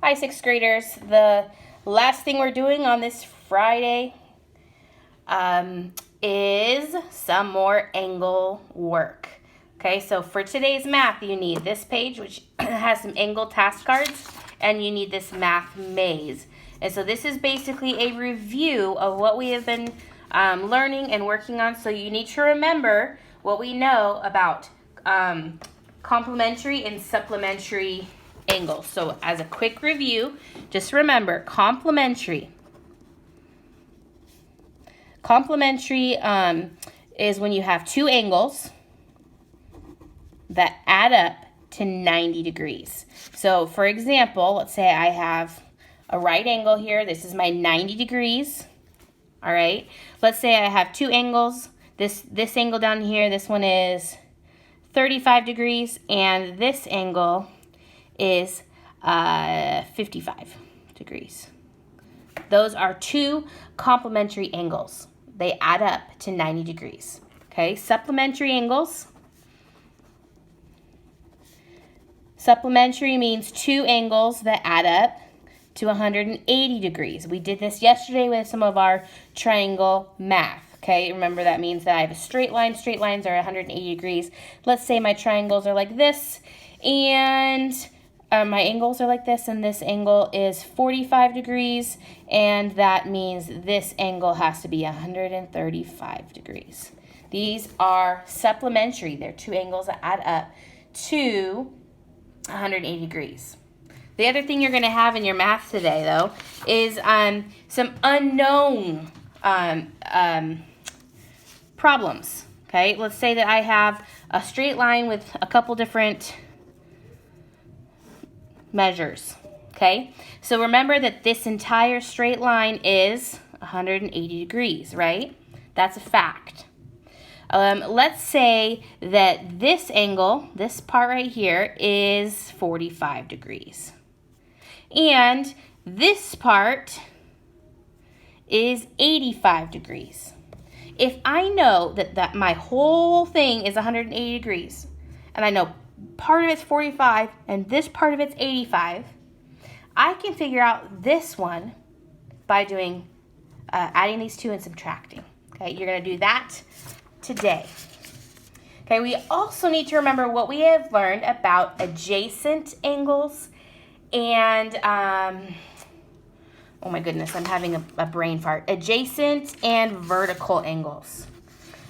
Hi, sixth graders. The last thing we're doing on this Friday is some more angle work. Okay, so for today's math, you need this page, which has some angle task cards, and you need this math maze. And so this is basically a review of what we have been learning and working on. So you need to remember what we know about complementary and supplementary angles. So as a quick review, just remember complementary. Complementary is when you have two angles that add up to 90 degrees. So for example, let's say I have a right angle here. This is my 90 degrees. All right. Let's say I have two angles. This angle down here, this one is 35 degrees, and this angle is 55 degrees. Those are two complementary angles. They add up to 90 degrees. Okay, supplementary angles. Supplementary means two angles that add up to 180 degrees. We did this yesterday with some of our triangle math. Okay, remember that means that I have a straight line. Straight lines are 180 degrees. Let's say my triangles are like this, and my angles are like this, and this angle is 45 degrees, and that means this angle has to be 135 degrees. These are supplementary. They're two angles that add up to 180 degrees. The other thing you're going to have in your math today, though, is some unknown problems. Okay, let's say that I have a straight line with a couple different measures. Okay, so remember that this entire straight line is 180 degrees, right? That's a fact. Let's say that this angle, this part right here, is 45 degrees. And this part is 85 degrees. If I know that my whole thing is 180 degrees, and I know part of it's 45 and this part of it's 85, I can figure out this one by doing adding these two and subtracting. Okay, you're going to do that today. Okay, we also need to remember what we have learned about adjacent angles and oh my goodness, I'm having a brain fart. Adjacent and vertical angles.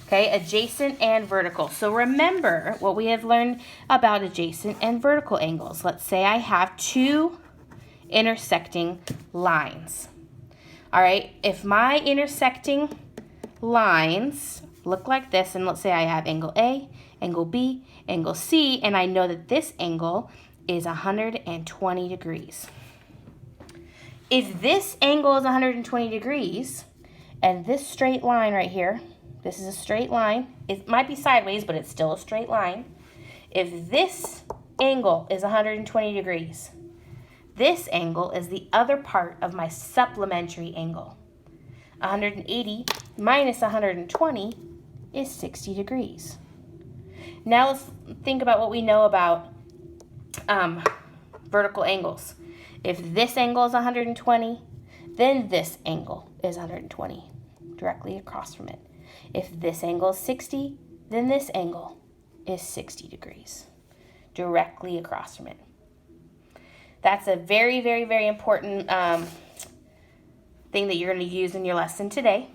Okay, adjacent and vertical. So remember what we have learned about adjacent and vertical angles. Let's say I have two intersecting lines. All right, if my intersecting lines look like this, and let's say I have angle A, angle B, angle C, and I know that this angle is 120 degrees. If this angle is 120 degrees, and this straight line right here, this is a straight line. It might be sideways, but it's still a straight line. If this angle is 120 degrees, this angle is the other part of my supplementary angle. 180 minus 120 is 60 degrees. Now let's think about what we know about vertical angles. If this angle is 120, then this angle is 120, directly across from it. If this angle is 60, then this angle is 60 degrees, directly across from it. That's a very, very, very important thing that you're going to use in your lesson today.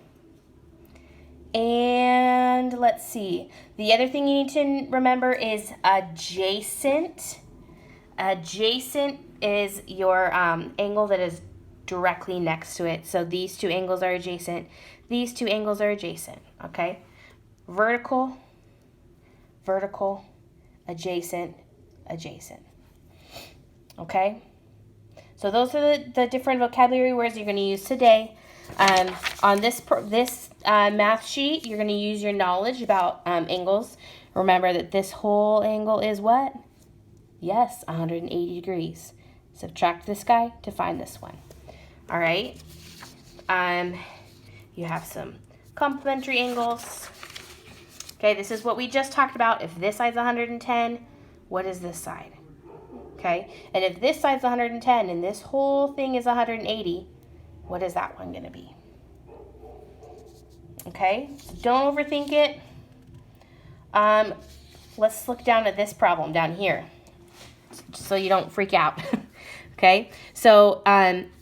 And let's see. The other thing you need to remember is adjacent. Adjacent is your angle that is directly next to it. So these two angles are adjacent. These two angles are adjacent, okay? Vertical, vertical, adjacent, adjacent. Okay? So those are the different vocabulary words you're going to use today. On this math sheet, you're going to use your knowledge about angles. Remember that this whole angle is what? Yes, 180 degrees. Subtract this guy to find this one. All right? You have some complementary angles. Okay, this is what we just talked about. If this side's 110, what is this side? Okay, and if this side's 110 and this whole thing is 180, what is that one going to be? Okay, so don't overthink it. Let's look down at this problem down here so you don't freak out. Okay, so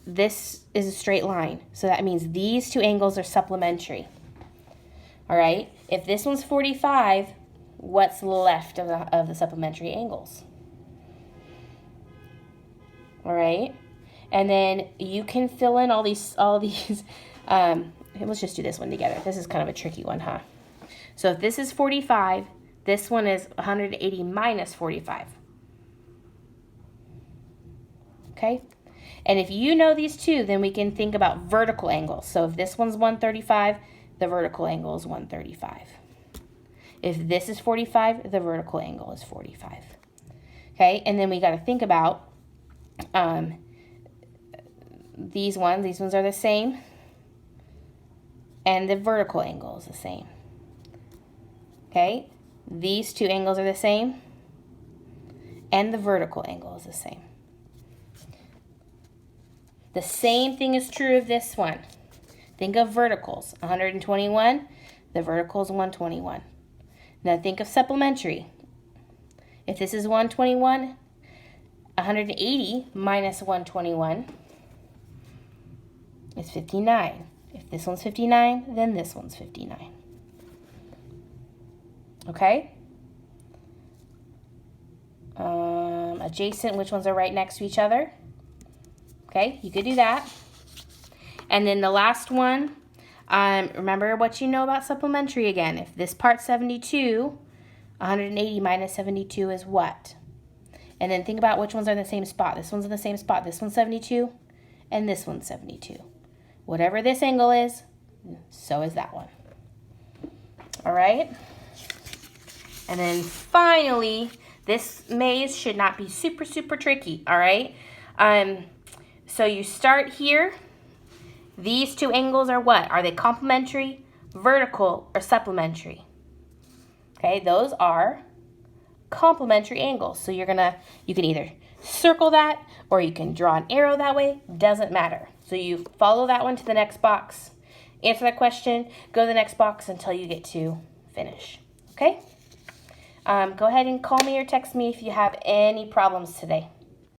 this is a straight line, so that means these two angles are supplementary. All right, if this one's 45, what's left of the supplementary angles? All right, and then you can fill in all these. Let's just do this one together. This is kind of a tricky one, huh? So if this is 45, this one is 180 minus 45. Okay, and if you know these two, then we can think about vertical angles. So if this one's 135, the vertical angle is 135. If this is 45, the vertical angle is 45. Okay, and then we got to think about these ones. These ones are the same, and the vertical angle is the same. Okay, these two angles are the same, and the vertical angle is the same. The same thing is true of this one. Think of verticals. 121, the vertical is 121. Now think of supplementary. If this is 121, 180 minus 121 is 59. If this one's 59, then this one's 59. Okay? Adjacent, which ones are right next to each other? Okay, you could do that. And then the last one, remember what you know about supplementary again. If this part's 72, 180 minus 72 is what? And then think about which ones are in the same spot. This one's in the same spot. This one's 72, and this one's 72. Whatever this angle is, so is that one. All right? And then finally, this maze should not be super, super tricky, all right? So you start here. These two angles are what? Are they complementary, vertical, or supplementary? Okay, those are complementary angles. So you can either circle that or you can draw an arrow that way. Doesn't matter. So you follow that one to the next box. Answer that question. Go to the next box until you get to finish. Okay? Go ahead and call me or text me if you have any problems today.